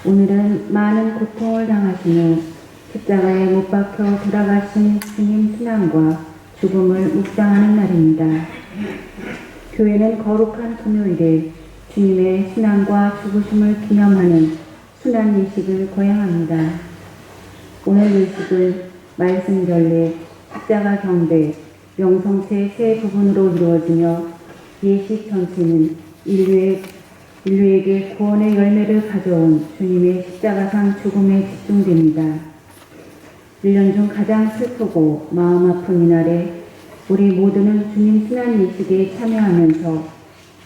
오늘은 많은 고통을 당하신 후 십자가에 못 박혀 돌아가신 주님 순환과 죽음을 묵상하는 날입니다. 교회는 거룩한 금요일에 주님의 순환과 죽으심을 기념하는 순환 예식을 거행합니다. 오늘 예식은 말씀 전례, 십자가 경배, 명성체 세 부분으로 이루어지며 예식 전체는 인류에게 구원의 열매를 가져온 주님의 십자가상 죽음에 집중됩니다. 1년 중 가장 슬프고 마음 아픈 이날에 우리 모두는 주님 순환 예식에 참여하면서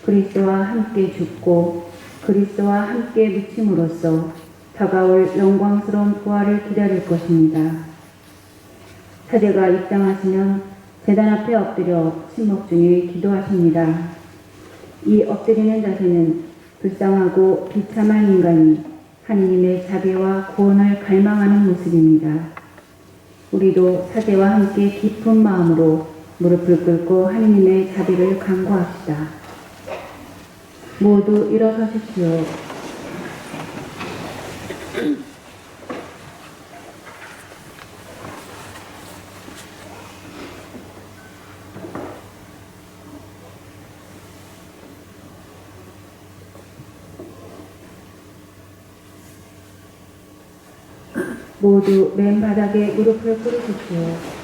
그리스도와 함께 죽고 그리스도와 함께 묻힘으로써 다가올 영광스러운 부활을 기다릴 것입니다. 사제가 입장하시면 제단 앞에 엎드려 침묵 중에 기도하십니다. 이 엎드리는 자세는 불쌍하고 비참한 인간이 하느님의 자비와 구원을 갈망하는 모습입니다. 우리도 사제와 함께 깊은 마음으로 무릎을 꿇고 하느님의 자비를 간구합시다. 모두 일어서십시오. 모두 맨바닥에 무릎을 꿇으십시오.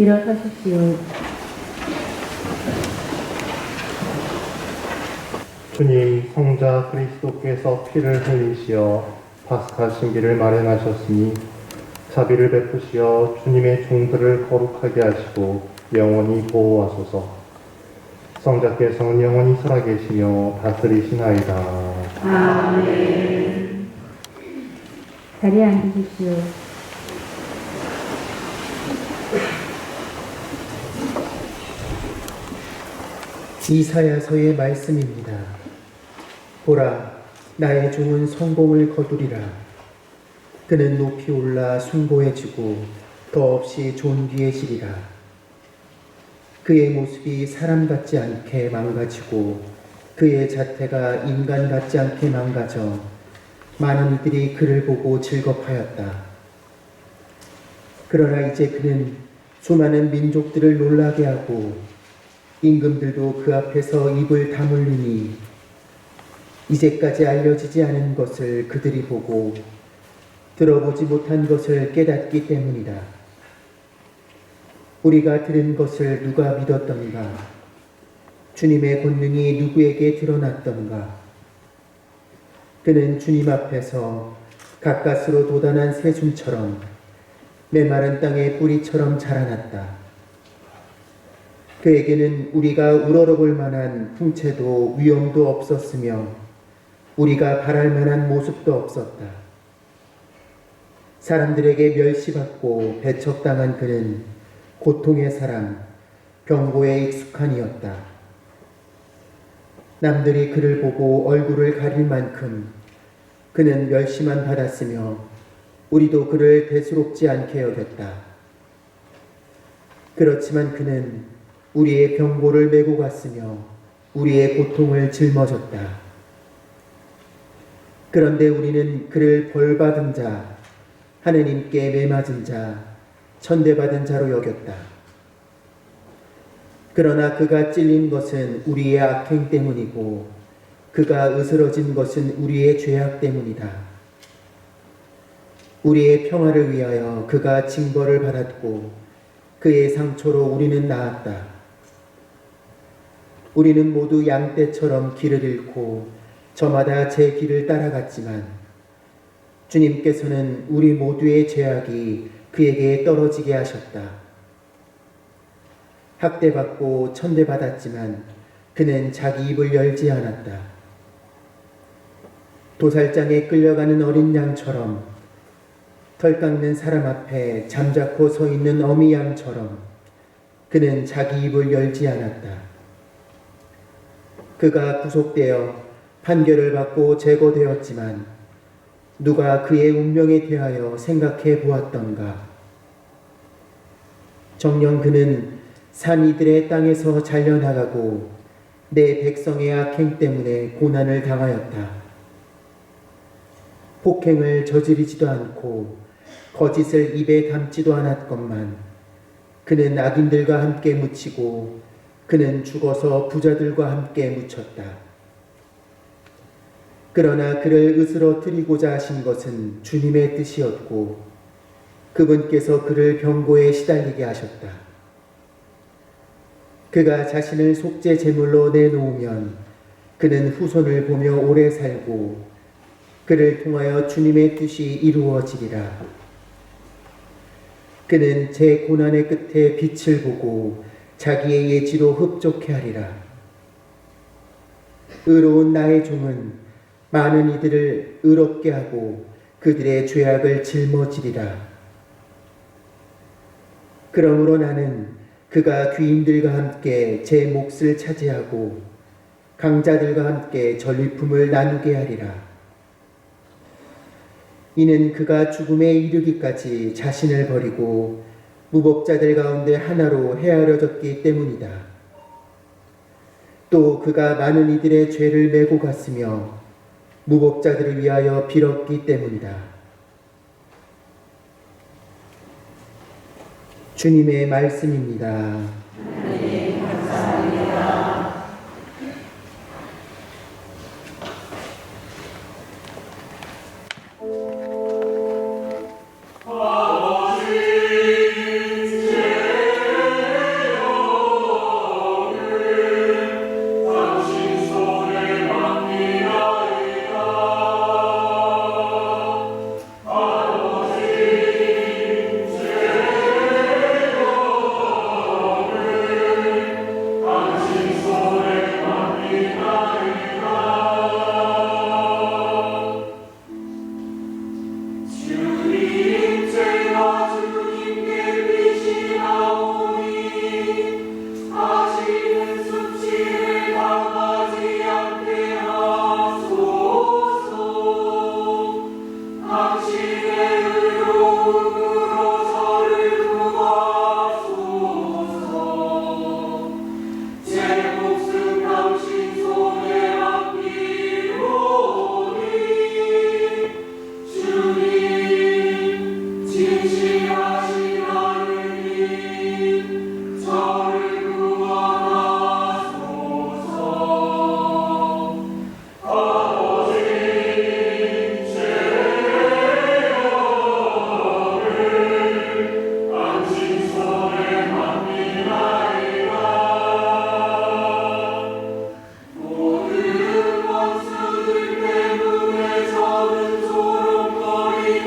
일어서십시오. 주님, 성자 그리스도께서 피를 흘리시어 파스카 신비를 마련하셨으니 자비를 베푸시어 주님의 종들을 거룩하게 하시고 영원히 보호하소서. 성자께서는 영원히 살아계시며 다스리시나이다. 아멘. 자리에 앉으십시오. 이사야서의 말씀입니다. 보라, 나의 종은 성공을 거두리라. 그는 높이 올라 숭고해지고 더없이 존귀해지리라. 그의 모습이 사람 같지 않게 망가지고 그의 자태가 인간 같지 않게 망가져 많은 이들이 그를 보고 즐겁하였다. 그러나 이제 그는 수많은 민족들을 놀라게 하고 임금들도 그 앞에서 입을 다물리니 이제까지 알려지지 않은 것을 그들이 보고 들어보지 못한 것을 깨닫기 때문이다. 우리가 들은 것을 누가 믿었던가? 주님의 권능이 누구에게 드러났던가? 그는 주님 앞에서 가까스로 돋아난 새순처럼 메마른 땅의 뿌리처럼 자라났다. 그에게는 우리가 우러러볼 만한 풍채도 위엄도 없었으며 우리가 바랄 만한 모습도 없었다. 사람들에게 멸시받고 배척당한 그는 고통의 사람, 병고에 익숙한 이였다. 남들이 그를 보고 얼굴을 가릴 만큼 그는 멸시만 받았으며 우리도 그를 대수롭지 않게 여겼다. 그렇지만 그는 우리의 병고를 메고 갔으며 우리의 고통을 짊어졌다. 그런데 우리는 그를 벌받은 자, 하느님께 매맞은 자, 천대받은 자로 여겼다. 그러나 그가 찔린 것은 우리의 악행 때문이고 그가 으스러진 것은 우리의 죄악 때문이다. 우리의 평화를 위하여 그가 징벌을 받았고 그의 상처로 우리는 나았다. 우리는 모두 양떼처럼 길을 잃고 저마다 제 길을 따라갔지만 주님께서는 우리 모두의 죄악이 그에게 떨어지게 하셨다. 학대받고 천대받았지만 그는 자기 입을 열지 않았다. 도살장에 끌려가는 어린 양처럼 털 깎는 사람 앞에 잠자코 서 있는 어미 양처럼 그는 자기 입을 열지 않았다. 그가 구속되어 판결을 받고 제거되었지만 누가 그의 운명에 대하여 생각해 보았던가? 정녕 그는 산 이들의 땅에서 잘려나가고 내 백성의 악행 때문에 고난을 당하였다. 폭행을 저지르지도 않고 거짓을 입에 담지도 않았건만 그는 악인들과 함께 묻히고 그는 죽어서 부자들과 함께 묻혔다. 그러나 그를 으스러뜨리고자 하신 것은 주님의 뜻이었고 그분께서 그를 병고에 시달리게 하셨다. 그가 자신을 속죄 제물로 내놓으면 그는 후손을 보며 오래 살고 그를 통하여 주님의 뜻이 이루어지리라. 그는 제 고난의 끝에 빛을 보고 자기의 예지로 흡족해 하리라. 의로운 나의 종은 많은 이들을 의롭게 하고 그들의 죄악을 짊어지리라. 그러므로 나는 그가 귀인들과 함께 제 몫을 차지하고 강자들과 함께 전리품을 나누게 하리라. 이는 그가 죽음에 이르기까지 자신을 버리고 무법자들 가운데 하나로 헤아려졌기 때문이다. 또 그가 많은 이들의 죄를 메고 갔으며 무법자들을 위하여 빌었기 때문이다. 주님의 말씀입니다. 네, 감사합니다. 원수들 때문에 저는 조롱거리고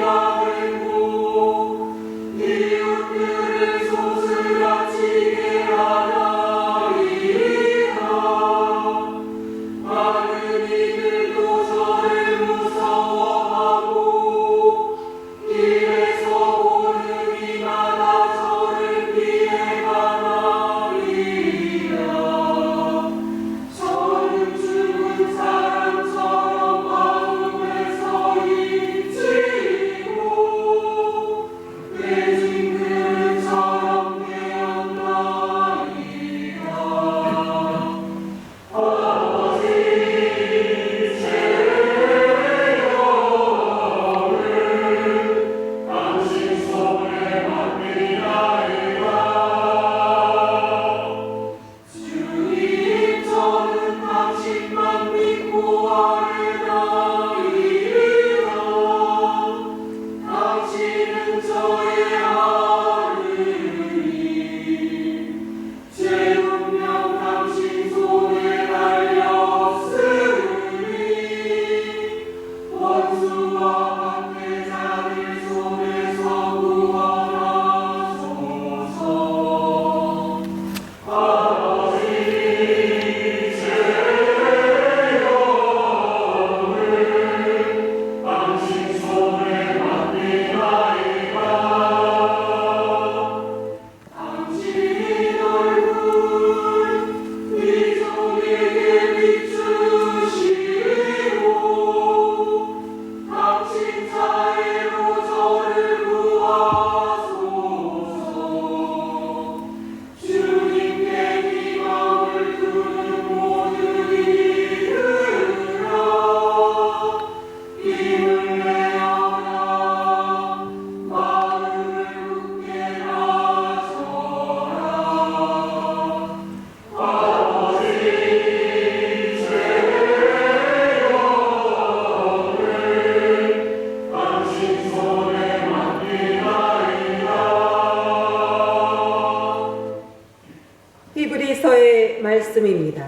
히브리서의 말씀입니다.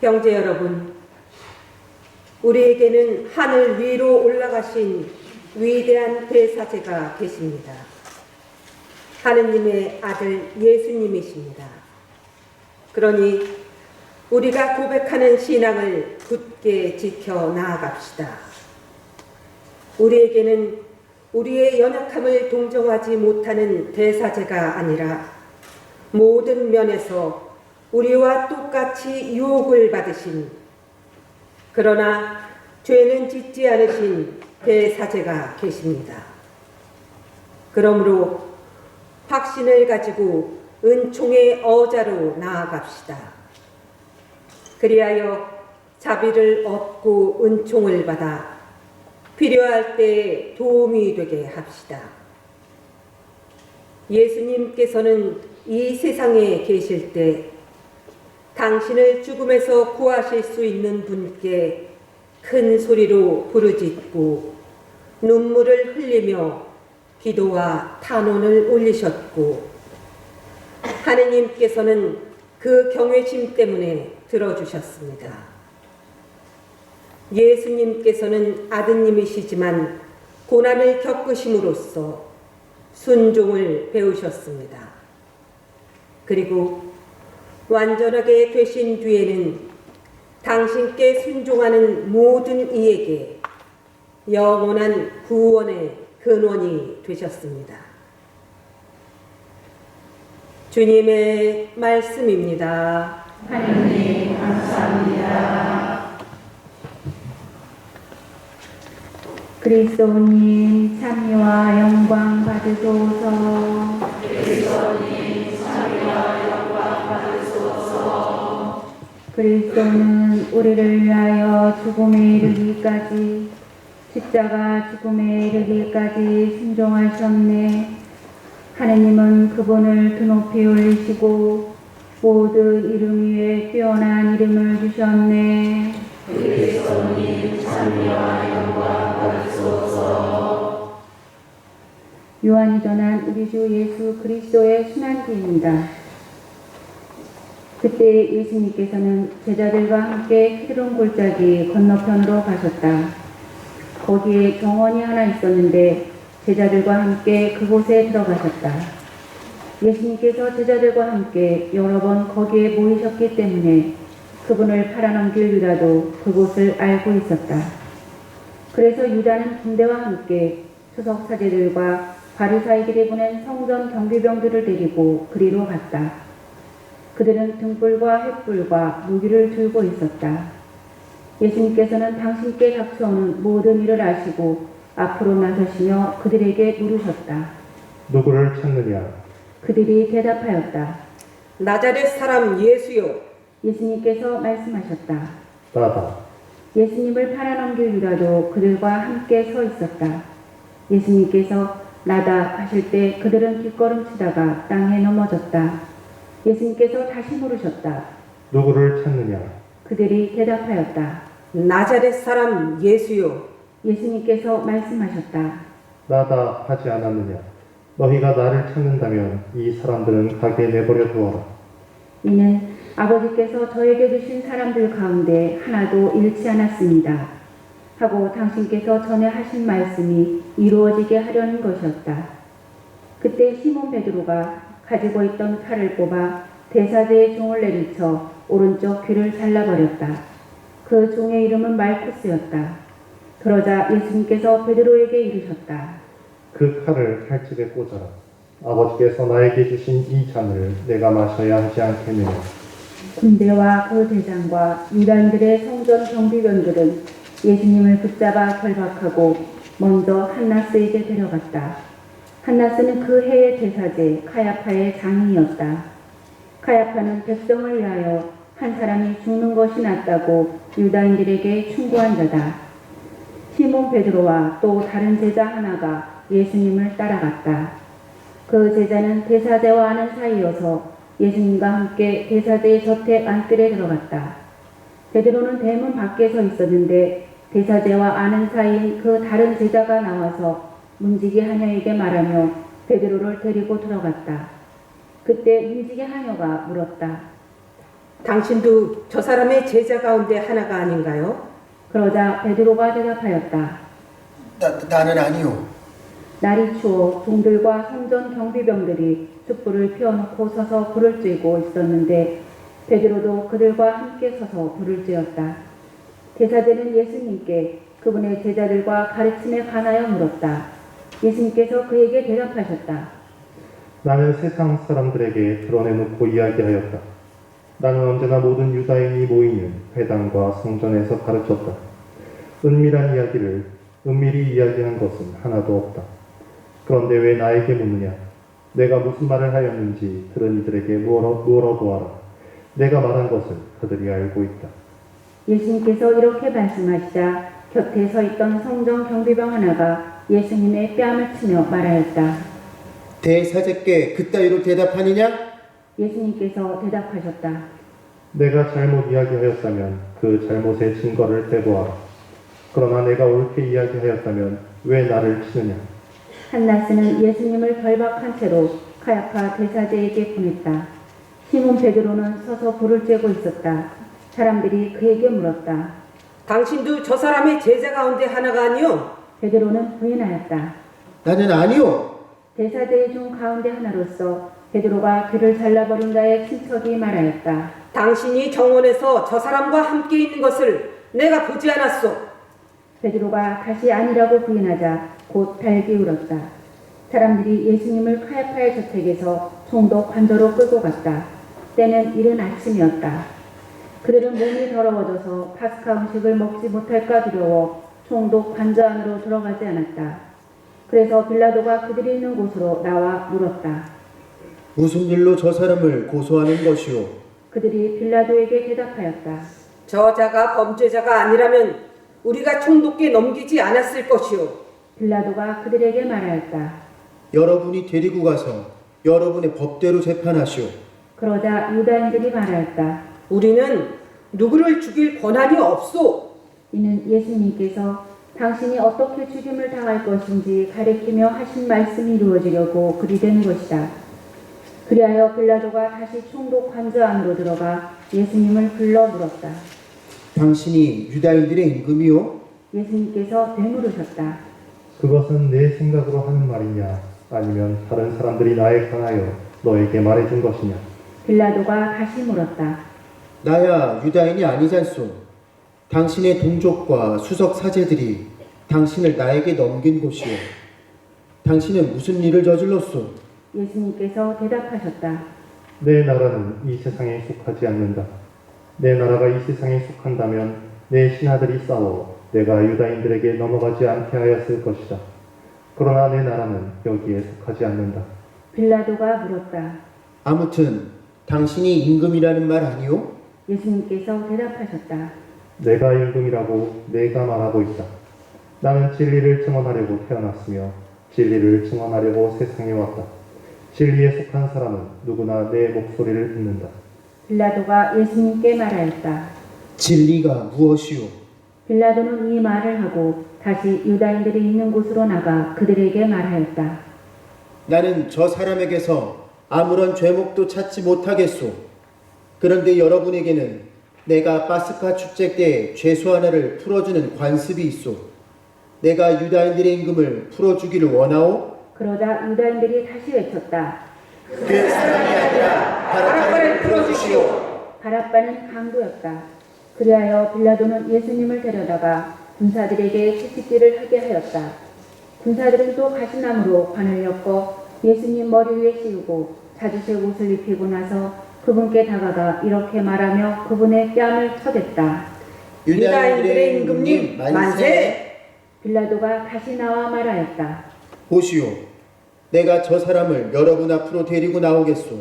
형제 여러분, 우리에게는 하늘 위로 올라가신 위대한 대사제가 계십니다. 하느님의 아들 예수님이십니다. 그러니 우리가 고백하는 신앙을 굳게 지켜 나아갑시다. 우리에게는 우리의 연약함을 동정하지 못하는 대사제가 아니라 모든 면에서 우리와 똑같이 유혹을 받으신, 그러나 죄는 짓지 않으신 대사제가 계십니다. 그러므로 확신을 가지고 은총의 어자로 나아갑시다. 그리하여 자비를 얻고 은총을 받아 필요할 때 도움이 되게 합시다. 예수님께서는 이 세상에 계실 때 당신을 죽음에서 구하실 수 있는 분께 큰 소리로 부르짖고 눈물을 흘리며 기도와 탄원을 올리셨고, 하느님께서는 그 경외심 때문에 들어주셨습니다. 예수님께서는 아드님이시지만 고난을 겪으심으로써 순종을 배우셨습니다. 그리고 완전하게 되신 뒤에는 당신께 순종하는 모든 이에게 영원한 구원의 근원이 되셨습니다. 주님의 말씀입니다. 하느님 감사합니다. 그리스도님 참여와 영광 받으소서. 그리스도님 참여와 영광 받으소서. 그리스도는 우리를 위하여 죽음에 이르기까지, 십자가 죽음에 이르기까지 순종하셨네. 하느님은 그분을 드높이 올리시고 모든 이름 위에 뛰어난 이름을 주셨네. 그리스도님 참여와 영광 받으소서. 요한이 전한 우리 주 예수 그리스도의 순환기입니다. 그때 예수님께서는 제자들과 함께 키드론 골짜기 건너편으로 가셨다. 거기에 정원이 하나 있었는데 제자들과 함께 그곳에 들어가셨다. 예수님께서 제자들과 함께 여러 번 거기에 모이셨기 때문에 그분을 팔아넘길 유다도 그곳을 알고 있었다. 그래서 유다는 군대와 함께 수석 사제들과 바리사이들이 보낸 성전 경비병들을 데리고 그리로 갔다. 그들은 등불과 횃불과 무기를 들고 있었다. 예수님께서는 당신께 닥쳐오는 모든 일을 아시고 앞으로 나서시며 그들에게 물으셨다. 누구를 찾느냐? 그들이 대답하였다. 나자렛 사람 예수요. 예수님께서 말씀하셨다. 나다. 예수님을 팔아넘길 유다도 그들과 함께 서 있었다. 예수님께서 나다 하실 때 그들은 뒷걸음치다가 땅에 넘어졌다. 예수님께서 다시 물으셨다. 누구를 찾느냐? 그들이 대답하였다. 나자렛 사람 예수요. 예수님께서 말씀하셨다. 나다 하지 않았느냐? 너희가 나를 찾는다면 이 사람들은 가게 내버려 두어라. 이는 아버지께서 저에게 주신 사람들 가운데 하나도 잃지 않았습니다. 하고 당신께서 전에 하신 말씀이 이루어지게 하려는 것이었다. 그때 시몬 베드로가 가지고 있던 칼을 뽑아 대사제의 종을 내리쳐 오른쪽 귀를 잘라버렸다. 그 종의 이름은 말쿠스였다. 그러자 예수님께서 베드로에게 이르셨다. 그 칼을 칼집에 꽂아라. 아버지께서 나에게 주신 이 잔을 내가 마셔야 하지 않겠느냐? 군대와 그 대장과 유다인들의 성전 경비병들은 예수님을 붙잡아 결박하고 먼저 한나스에게 데려갔다. 한나스는 그 해의 대사제 카야파의 장인이었다. 카야파는 백성을 위하여 한 사람이 죽는 것이 낫다고 유다인들에게 충고한 자다. 시몬 베드로와 또 다른 제자 하나가 예수님을 따라갔다. 그 제자는 대사제와 아는 사이여서 예수님과 함께 대사제의 저택 안뜰에 들어갔다. 베드로는 대문 밖에 서 있었는데 대사제와 아는 사이인 그 다른 제자가 나와서 문지기 하녀에게 말하며 베드로를 데리고 들어갔다. 그때 문지기 하녀가 물었다. 당신도 저 사람의 제자 가운데 하나가 아닌가요? 그러자 베드로가 대답하였다. 나는 아니요. 날이 추워 종들과 성전 경비병들이 촛불을 피워놓고 서서 불을 쬐고 있었는데 베드로도 그들과 함께 서서 불을 쬐었다. 대사제는 예수님께 그분의 제자들과 가르침에 관하여 물었다. 예수님께서 그에게 대답하셨다. 나는 세상 사람들에게 드러내놓고 이야기하였다. 나는 언제나 모든 유다인이 모이는 회당과 성전에서 가르쳤다. 은밀한 이야기를 은밀히 이야기한 것은 하나도 없다. 그런데 왜 나에게 묻느냐? 내가 무슨 말을 하였는지 들은 이들에게 물어보아라. 내가 말한 것을 그들이 알고 있다. 예수님께서 이렇게 말씀하시자 곁에 서 있던 성전 경비병 하나가 예수님의 뺨을 치며 말하였다. 대사제께 그따위로 대답하느냐? 예수님께서 대답하셨다. 내가 잘못 이야기하였다면 그 잘못의 증거를 대보아라. 그러나 내가 옳게 이야기하였다면 왜 나를 치느냐? 한나스는 예수님을 결박한 채로 카야파 대사제에게 보냈다. 시몬 베드로는 서서 불을 쬐고 있었다. 사람들이 그에게 물었다. 당신도 저 사람의 제자 가운데 하나가 아니요? 베드로는 부인하였다. 나는 아니요. 대사제의 중 가운데 하나로서 베드로가 귀를 잘라버린 자의 친척이 말하였다. 당신이 정원에서 저 사람과 함께 있는 것을 내가 보지 않았소. 베드로가 다시 아니라고 부인하자 곧 달기 울었다. 사람들이 예수님을 카야파의 저택에서 총독 관저로 끌고 갔다. 때는 이른 아침이었다. 그들은 몸이 더러워져서 파스카 음식을 먹지 못할까 두려워 총독 관저 안으로 들어가지 않았다. 그래서 빌라도가 그들이 있는 곳으로 나와 물었다. 무슨 일로 저 사람을 고소하는 것이오? 그들이 빌라도에게 대답하였다. 저 자가 범죄자가 아니라면 우리가 총독께 넘기지 않았을 것이오. 빌라도가 그들에게 말하였다. 여러분이 데리고 가서 여러분의 법대로 재판하시오. 그러자 유다인들이 말하였다. 우리는 누구를 죽일 권한이 없소. 이는 예수님께서 당신이 어떻게 죽임을 당할 것인지 가리키며 하신 말씀이 이루어지려고 그리 된 것이다. 그리하여 빌라도가 다시 총독 관저 안으로 들어가 예수님을 불러 물었다. 당신이 유다인들의 임금이요? 예수님께서 되물으셨다. 그것은 내 생각으로 하는 말이냐? 아니면 다른 사람들이 나에 관하여 너에게 말해준 것이냐? 빌라도가 다시 물었다. 나야 유다인이 아니잖소. 당신의 동족과 수석 사제들이 당신을 나에게 넘긴 곳이오. 당신은 무슨 일을 저질렀소? 예수님께서 대답하셨다. 내 나라는 이 세상에 속하지 않는다. 내 나라가 이 세상에 속한다면 내 신하들이 싸워 내가 유다인들에게 넘어가지 않게 하였을 것이다. 그러나 내 나라는 여기에 속하지 않는다. 빌라도가 물었다. 아무튼 당신이 임금이라는 말 아니오? 예수님께서 대답하셨다. 내가 임금이라고 내가 말하고 있다. 나는 진리를 증언하려고 태어났으며 진리를 증언하려고 세상에 왔다. 진리에 속한 사람은 누구나 내 목소리를 듣는다. 빌라도가 예수님께 말하였다. 진리가 무엇이오? 빌라도는 이 말을 하고 다시 유다인들이 있는 곳으로 나가 그들에게 말하였다. 나는 저 사람에게서 아무런 죄목도 찾지 못하겠소. 그런데 여러분에게는 내가 파스카 축제 때 죄수 하나를 풀어주는 관습이 있소. 내가 유다인들의 임금을 풀어주기를 원하오? 그러자 유다인들이 다시 외쳤다. 그 사람이 아니라 바라바를 풀어주시오. 바랍바는 강도였다. 그리하여 빌라도는 예수님을 데려다가 군사들에게 채찍질을 하게 하였다. 군사들은 또 가시나무로 관을 엮어 예수님 머리 위에 씌우고 자주색 옷을 입히고 나서 그분께 다가가 이렇게 말하며 그분의 뺨을 쳐댔다. 유다인들의 임금님 만세! 빌라도가 다시 나와 말하였다. 보시오, 내가 저 사람을 여러분 앞으로 데리고 나오겠소.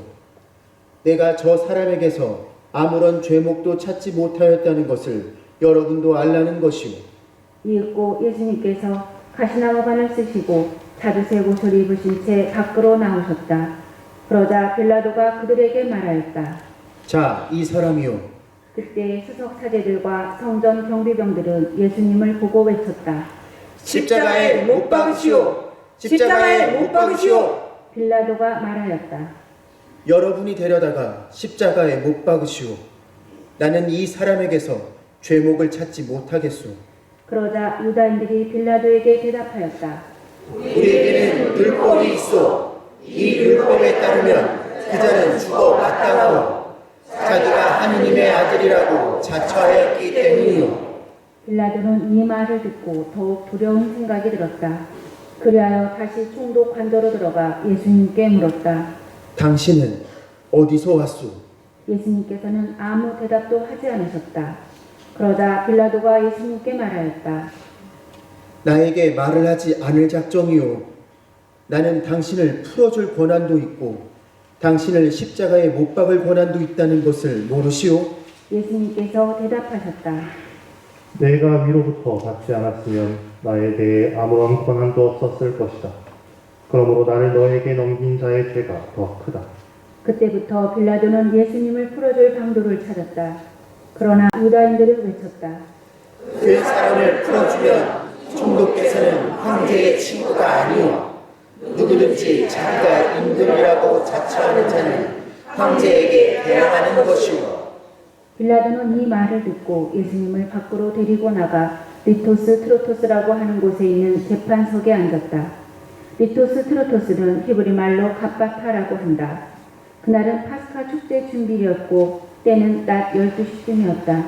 내가 저 사람에게서 아무런 죄목도 찾지 못하였다는 것을 여러분도 알라는 것이오. 이윽고 예수님께서 가시나무관을 쓰시고 자두색 옷을 입으신 채 밖으로 나오셨다. 그러자 빌라도가 그들에게 말하였다. 자, 이 사람이요. 그때 수석 사제들과 성전 경비병들은 예수님을 보고 외쳤다. 십자가에 못 박으시오! 십자가에 못 박으시오! 빌라도가 말하였다. 여러분이 데려다가 십자가에 못 박으시오. 나는 이 사람에게서 죄목을 찾지 못하겠소. 그러자 유다인들이 빌라도에게 대답하였다. 우리에게는 율법이 있어. 이 율법에 따르면 그 자는 죽어 마땅하오. 자기가 하느님의 아들이라고 자처하였기 때문이오. 빌라도는 이 말을 듣고 더욱 두려운 생각이 들었다. 그리하여 다시 총독 관저로 들어가 예수님께 물었다. 당신은 어디서 왔소? 예수님께서는 아무 대답도 하지 않으셨다. 그러자 빌라도가 예수님께 말하였다. 나에게 말을 하지 않을 작정이오. 나는 당신을 풀어줄 권한도 있고 당신을 십자가에 못 박을 권한도 있다는 것을 모르시오? 예수님께서 대답하셨다. 내가 위로부터 받지 않았으면 나에 대해 아무런 권한도 없었을 것이다. 그러므로 나를 너에게 넘긴 자의 죄가 더 크다. 그때부터 빌라도는 예수님을 풀어줄 방도를 찾았다. 그러나 유다인들은 외쳤다. 그 사람을 풀어주면 총독께서는 황제의 친구가 아니오. 누구든지 자기가 임금이라고 자처하는 자는 황제에게 대항하는 것이오. 빌라도는 이 말을 듣고 예수님을 밖으로 데리고 나가 리토스 트로토스라고 하는 곳에 있는 재판석에 앉았다. 리토스 트로토스는 히브리 말로 갑바타라고 한다. 그날은 파스카 축제 준비였고 때는 낮 12시쯤이었다.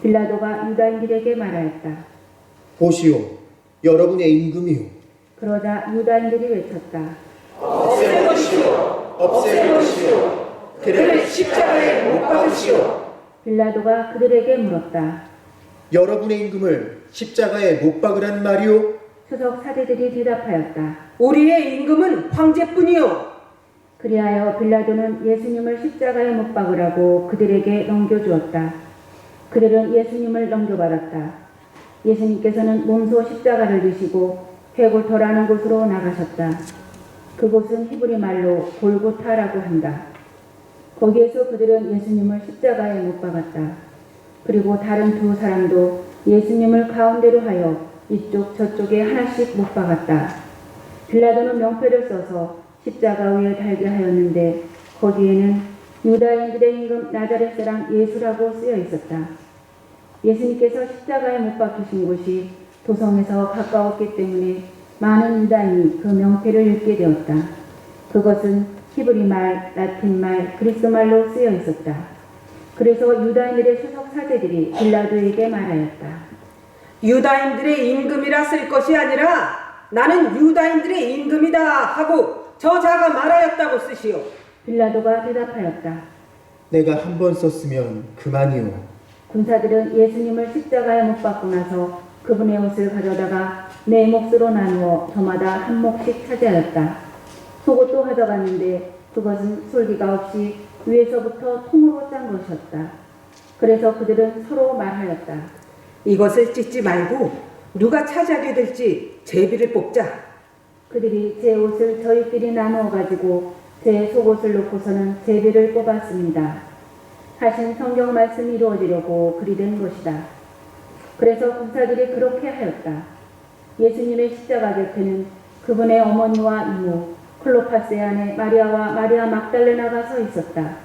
빌라도가 유다인들에게 말하였다. 보시오, 여러분의 임금이오. 그러자 유다인들이 외쳤다. 없애버리시오. 없애버리시오. 그를 십자가에 못 박으시오. 빌라도가 그들에게 물었다. 여러분의 임금을 십자가에 못 박으란 말이오? 수석 사제들이 대답하였다. 우리의 임금은 황제뿐이요. 그리하여 빌라도는 예수님을 십자가에 못 박으라고 그들에게 넘겨주었다. 그들은 예수님을 넘겨받았다. 예수님께서는 몸소 십자가를 드시고 회골터라는 곳으로 나가셨다. 그곳은 히브리 말로 골고타라고 한다. 거기에서 그들은 예수님을 십자가에 못 박았다. 그리고 다른 두 사람도 예수님을 가운데로 하여 이쪽 저쪽에 하나씩 못 박았다. 빌라도는 명패를 써서 십자가 위에 달게 하였는데 거기에는 유다인들의 임금 나자렛 사람 예수라고 쓰여 있었다. 예수님께서 십자가에 못 박히신 곳이 도성에서 가까웠기 때문에 많은 유다인이 그 명패를 읽게 되었다. 그것은 히브리 말, 라틴 말, 그리스 말로 쓰여 있었다. 그래서 유다인들의 수석 사제들이 빌라도에게 말하였다. 유다인들의 임금이라 쓸 것이 아니라 나는 유다인들의 임금이다 하고 저 자가 말하였다고 쓰시오. 빌라도가 대답하였다. 내가 한 번 썼으면 그만이오. 군사들은 예수님을 십자가에 못 박고 나서 그분의 옷을 가져다가 네 몫으로 나누어 저마다 한 몫씩 차지하였다. 속옷도 가져갔는데 그것은 솔기가 없이 위에서부터 통으로 짠 것이었다. 그래서 그들은 서로 말하였다. 이것을 찢지 말고 누가 차지하게 될지 제비를 뽑자. 그들이 제 옷을 저희끼리 나누어 가지고 제 속옷을 놓고서는 제비를 뽑았습니다. 하신 성경 말씀이 이루어지려고 그리 된 것이다. 그래서 군사들이 그렇게 하였다. 예수님의 십자가 곁에는 그분의 어머니와 이모, 클로파스의 아내 마리아와 마리아 막달레나가 서 있었다.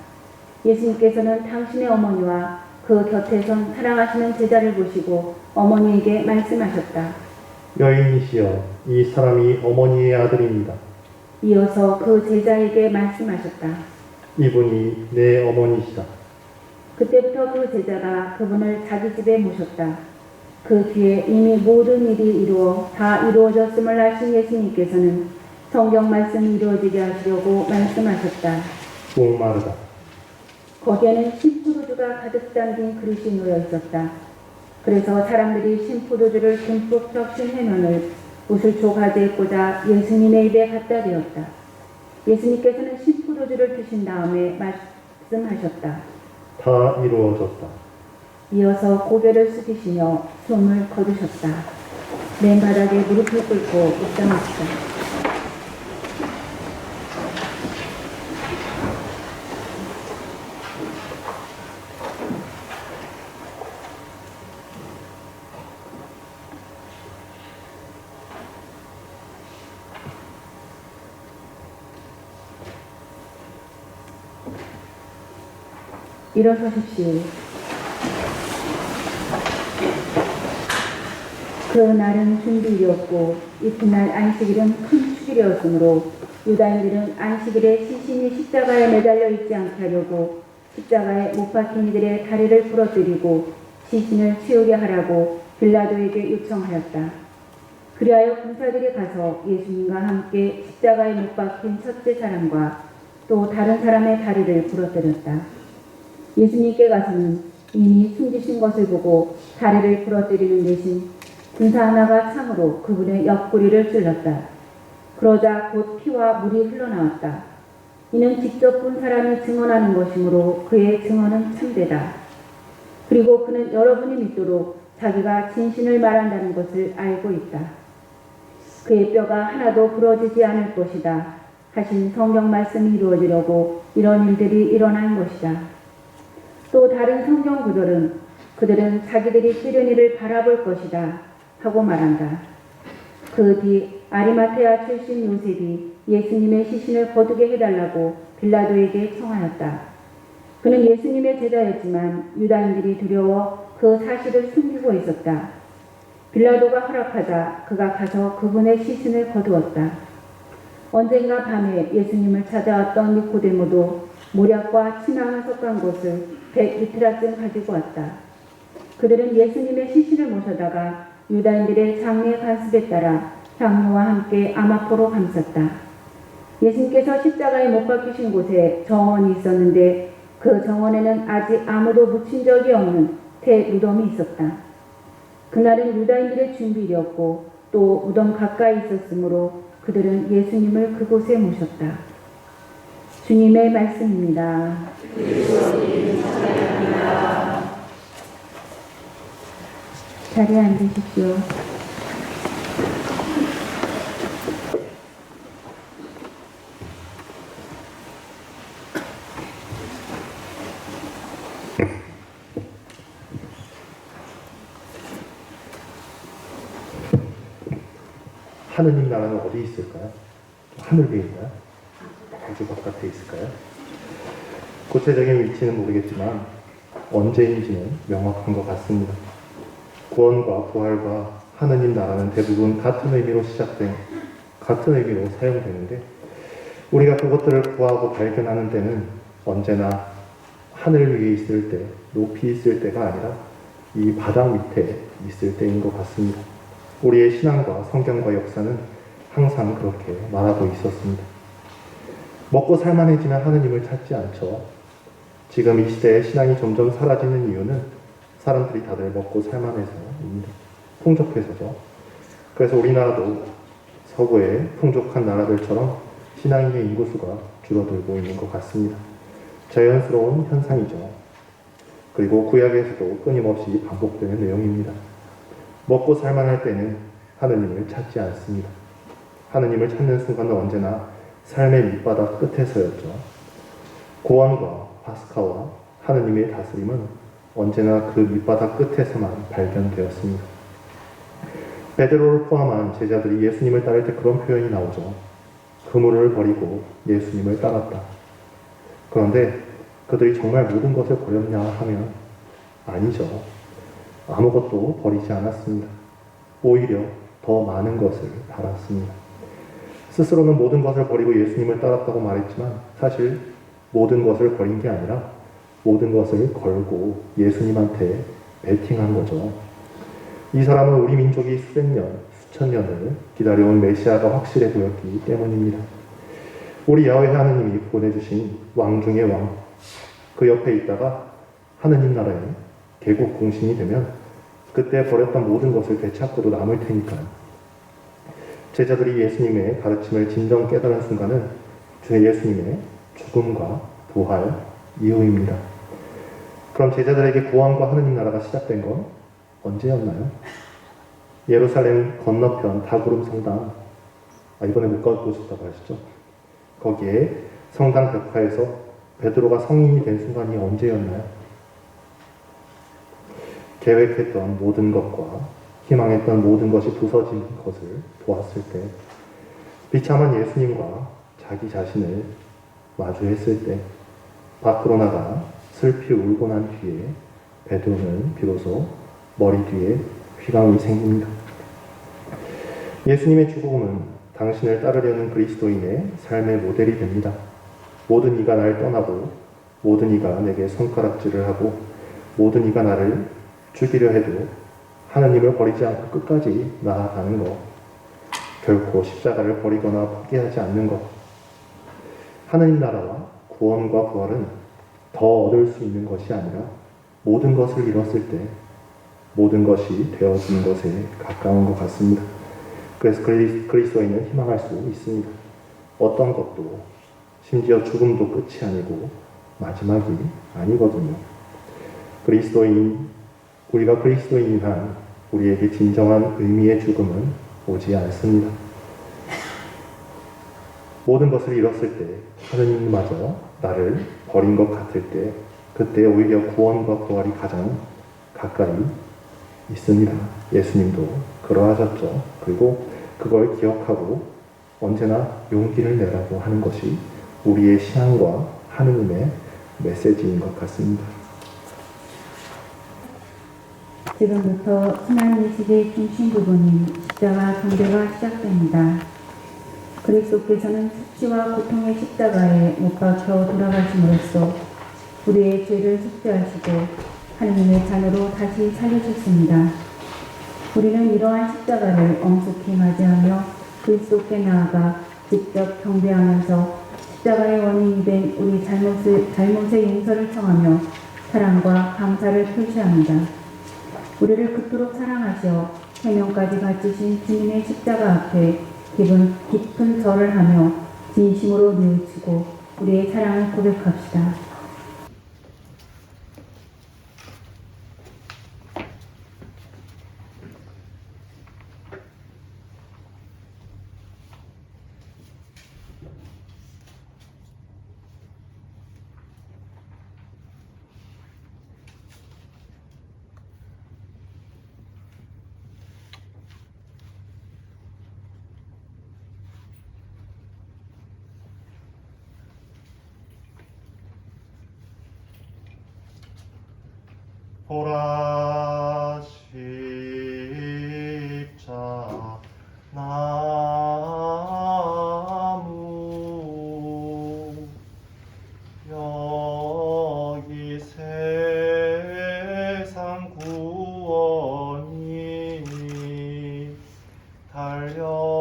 예수님께서는 당신의 어머니와 그 곁에 선 사랑하시는 제자를 보시고 어머니에게 말씀하셨다. 여인이시여, 이 사람이 어머니의 아들입니다. 이어서 그 제자에게 말씀하셨다. 이분이 내 어머니시다. 그때부터 그 제자가 그분을 자기 집에 모셨다. 그 뒤에 이미 모든 일이 다 이루어졌음을 아신 예수님께서는 성경 말씀이 이루어지게 하시려고 말씀하셨다. 목마르다. 거기에는 신포도주가 가득 담긴 그릇이 놓여 있었다. 그래서 사람들이 신포도주를 듬뿍 적신 해면을 우슬초 가지에 꽂아 예수님의 입에 갖다 대었다. 예수님께서는 신포도주를 드신 다음에 말씀하셨다. 다 이루어졌다. 이어서 고개를 숙이시며 숨을 거두셨다. 맨바닥에 무릎을 꿇고 입장하시다. 일어서십시오. 그 날은 준비일이었고 이튿날 안식일은 큰 축일이었으므로 유다인들은 안식일에 시신이 십자가에 매달려 있지 않게 하려고 십자가에 못 박힌 이들의 다리를 부러뜨리고 시신을 치우게 하라고 빌라도에게 요청하였다. 그리하여 군사들이 가서 예수님과 함께 십자가에 못 박힌 첫째 사람과 또 다른 사람의 다리를 부러뜨렸다. 예수님께 가서는 이미 숨지신 것을 보고 다리를 부러뜨리는 대신 군사 하나가 창으로 그분의 옆구리를 찔렀다. 그러자 곧 피와 물이 흘러나왔다. 이는 직접 본 사람이 증언하는 것이므로 그의 증언은 참되다. 그리고 그는 여러분이 믿도록 자기가 진실을 말한다는 것을 알고 있다. 그의 뼈가 하나도 부러지지 않을 것이다 하신 성경 말씀이 이루어지려고 이런 일들이 일어난 것이다. 또 다른 성경 구절은 그들은 자기들이 찌른 이를 바라볼 것이다 하고 말한다. 그 뒤 아리마테아 출신 요셉이 예수님의 시신을 거두게 해달라고 빌라도에게 청하였다. 그는 예수님의 제자였지만 유다인들이 두려워 그 사실을 숨기고 있었다. 빌라도가 허락하자 그가 가서 그분의 시신을 거두었다. 언젠가 밤에 예수님을 찾아왔던 니코데모도 모략과 침향을 섞은 것을 100리트라쯤 가지고 왔다. 그들은 예수님의 시신을 모셔다가 유다인들의 장례 관습에 따라 향료와 함께 아마포로 감쌌다. 예수님께서 십자가에 못 박히신 곳에 정원이 있었는데 그 정원에는 아직 아무도 묻힌 적이 없는 태 무덤이 있었다. 그날은 유다인들의 준비일이었고 또 무덤 가까이 있었으므로 그들은 예수님을 그곳에 모셨다. 주님의 말씀입니다. 자리에 앉으십시오. 하느님 나라는 어디 있을까요? 하늘 위에 있나요? 아주 바깥에 있을까요? 구체적인 위치는 모르겠지만 언제인지는 명확한 것 같습니다. 구원과 부활과 하느님 나라는 대부분 같은 의미로 사용되는데 우리가 그것들을 구하고 발견하는 때는 언제나 하늘 위에 있을 때, 높이 있을 때가 아니라 이 바닥 밑에 있을 때인 것 같습니다. 우리의 신앙과 성경과 역사는 항상 그렇게 말하고 있었습니다. 먹고 살만해지면 하느님을 찾지 않죠. 지금 이 시대에 신앙이 점점 사라지는 이유는 사람들이 다들 먹고 살만해서입니다. 풍족해서죠. 그래서 우리나라도 서구의 풍족한 나라들처럼 신앙인의 인구수가 줄어들고 있는 것 같습니다. 자연스러운 현상이죠. 그리고 구약에서도 끊임없이 반복되는 내용입니다. 먹고 살만할 때는 하느님을 찾지 않습니다. 하느님을 찾는 순간은 언제나 삶의 밑바닥 끝에서였죠. 구원과 파스카와 하느님의 다스림은 언제나 그 밑바닥 끝에서만 발견되었습니다. 베드로를 포함한 제자들이 예수님을 따를 때 그런 표현이 나오죠. 그물을 버리고 예수님을 따랐다. 그런데 그들이 정말 모든 것을 버렸냐 하면 아니죠. 아무것도 버리지 않았습니다. 오히려 더 많은 것을 달았습니다. 스스로는 모든 것을 버리고 예수님을 따랐다고 말했지만 사실 모든 것을 버린 게 아니라 모든 것을 걸고 예수님한테 베팅한 거죠. 이 사람은 우리 민족이 수백 년, 수천 년을 기다려온 메시아가 확실해 보였기 때문입니다. 우리 야훼 하느님이 보내주신 왕 중의 왕, 그 옆에 있다가 하느님 나라의 개국 공신이 되면 그때 버렸던 모든 것을 되찾고도 남을 테니까요. 제자들이 예수님의 가르침을 진정 깨달은 순간은 주 예수님의 죽음과 부활 이후입니다. 그럼 제자들에게 구원과 하느님 나라가 시작된 건 언제였나요? 예루살렘 건너편 다구름 성당, 이번에 못 가보셨다고 하시죠? 거기에 성당 벽화에서 베드로가 성인이 된 순간이 언제였나요? 계획했던 모든 것과 희망했던 모든 것이 부서진 것을 보았을 때, 비참한 예수님과 자기 자신을 마주했을 때, 밖으로 나가 슬피 울고 난 뒤에 베드로는 비로소 머리 뒤에 휘감이 생깁니다. 예수님의 죽음은 당신을 따르려는 그리스도인의 삶의 모델이 됩니다. 모든 이가 날 떠나고 모든 이가 내게 손가락질을 하고 모든 이가 나를 죽이려 해도 하나님을 버리지 않고 끝까지 나아가는 것, 결코 십자가를 버리거나 포기하지 않는 것, 하나님 나라와 구원과 부활은 더 얻을 수 있는 것이 아니라 모든 것을 잃었을 때 모든 것이 되어진 것에 가까운 것 같습니다. 그래서 그리스도인은 희망할 수 있습니다. 어떤 것도, 심지어 죽음도 끝이 아니고 마지막이 아니거든요. 우리가 그리스도인인 한 우리에게 진정한 의미의 죽음은 오지 않습니다. 모든 것을 잃었을 때 하느님마저 나를 버린 것 같을 때, 그때 오히려 구원과 부활이 가장 가까이 있습니다. 예수님도 그러하셨죠. 그리고 그걸 기억하고 언제나 용기를 내라고 하는 것이 우리의 신앙과 하느님의 메시지인 것 같습니다. 지금부터 순환예식의 중심 부분인 십자가 경배가 시작됩니다. 그리스도께서는 수치와 고통의 십자가에 못 박혀 돌아가심으로써 우리의 죄를 속죄하시고 하느님의 자녀로 다시 살려주셨습니다. 우리는 이러한 십자가를 엄숙히 맞이하며 그리스도께 나아가 직접 경배하면서 십자가의 원인이 된 우리 잘못의 용서를 청하며 사랑과 감사를 표시합니다. 우리를 그토록 사랑하시어 생명까지 바치신 주님의 십자가 앞에 깊은 절을 하며 진심으로 뉘우치고 우리의 사랑을 고백합시다. 보라 십자 나무 여기 세상 구원이 달렸네.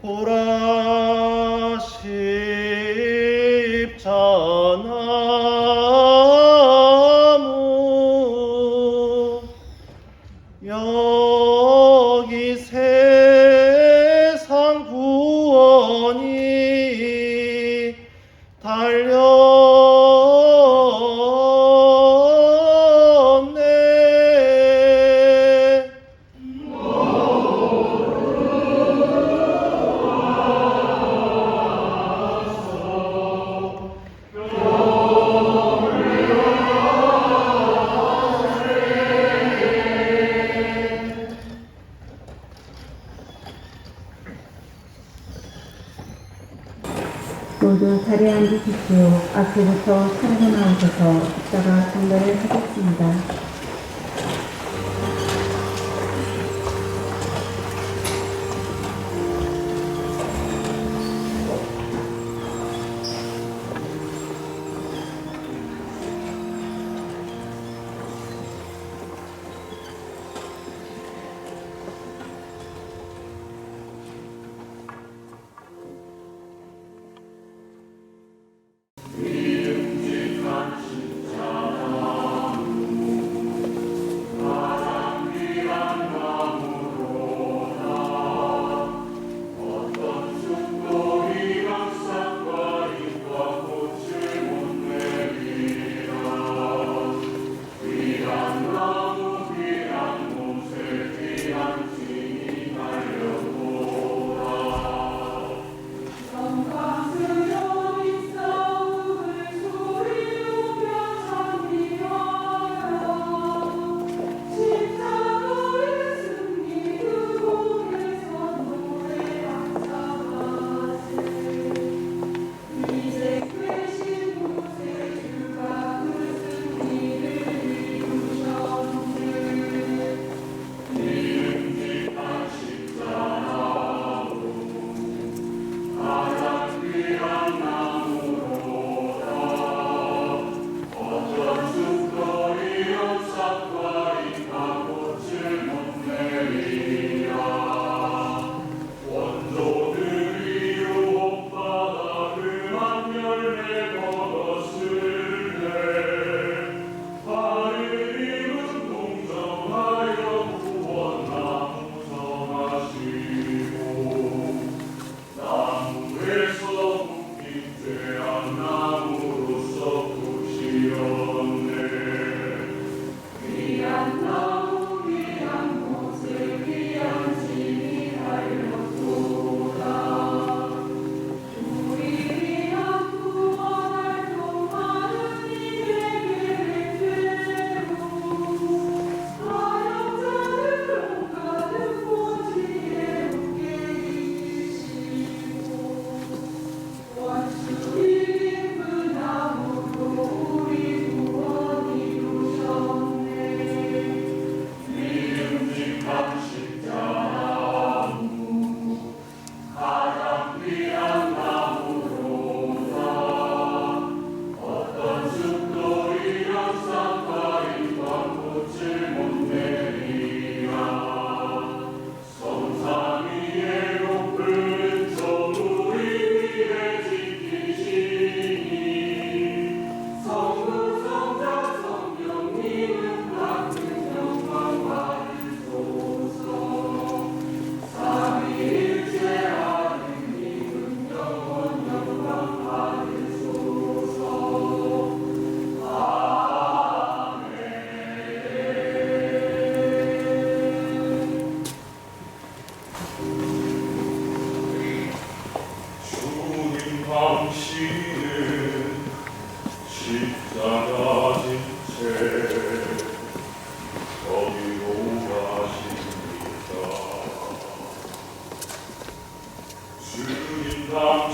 보라 십자나무 여기 세상 구원이 달렸네. 모두 자리에 앉으십시오. 앞서부터 차례로 나오셔서 십자가 경배를 하겠습니다.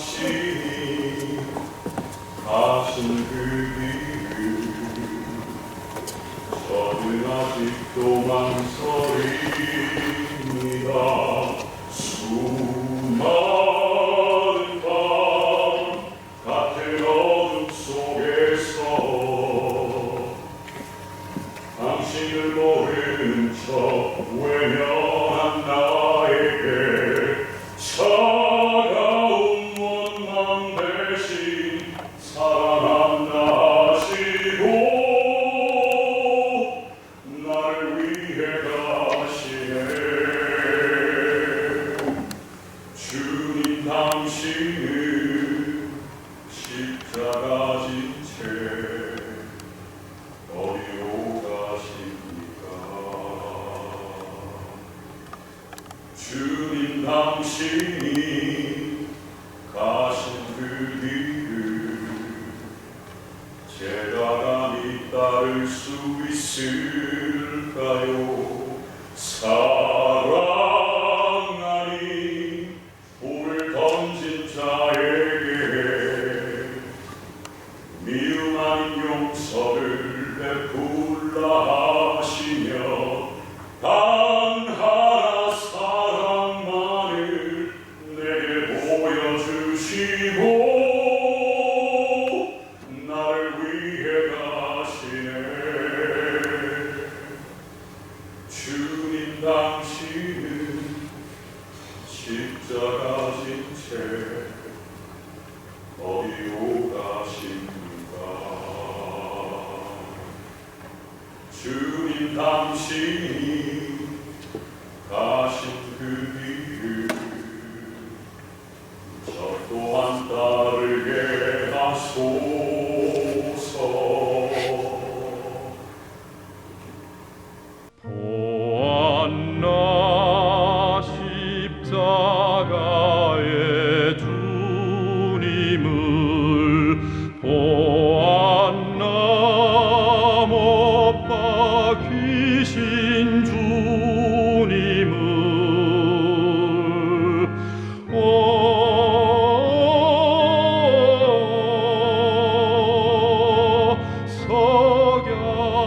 당신이 가신 그 길을 저는 아직도 망설입니다. 수많은 밤 같은 어둠 속에서 당신을 모르는 척 외면한 나에게 당신이 가신 그 길을 제가 감히 따를 수 있을까요? 사랑하니 돌을 던진 자에게 미움 아닌 용서를 베풀라 하시며 단 하나 사랑만을 내게 보여주시고 나를 위해 가시네. 주님 당신은 십자가 진 채 어디로 가십니까? 주님 당신이 가신 그 길을 저 또한 따르게 하소서. 보았나 십자가의 주님을 보았나 못 박히신 주님을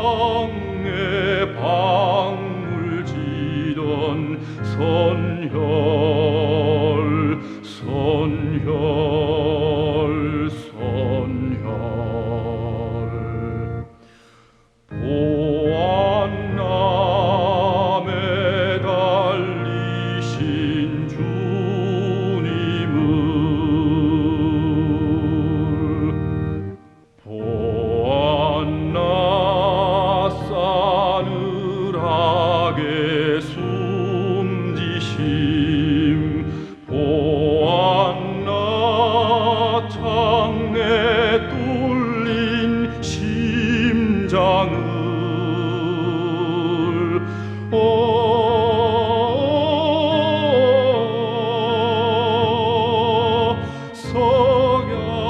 석양에 방울 지던 선혈 선혈 선혈 보았나 매달리신 주님을 보았나 싸늘하게 숨지심 보았나 창에 뚫린 심장을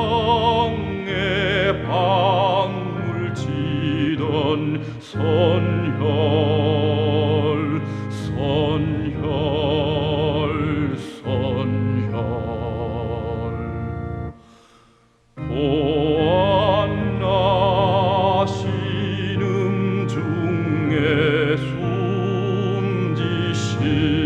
석양에 방울 지던 선혈 선혈 선혈 보았나 신음 중에 숨지신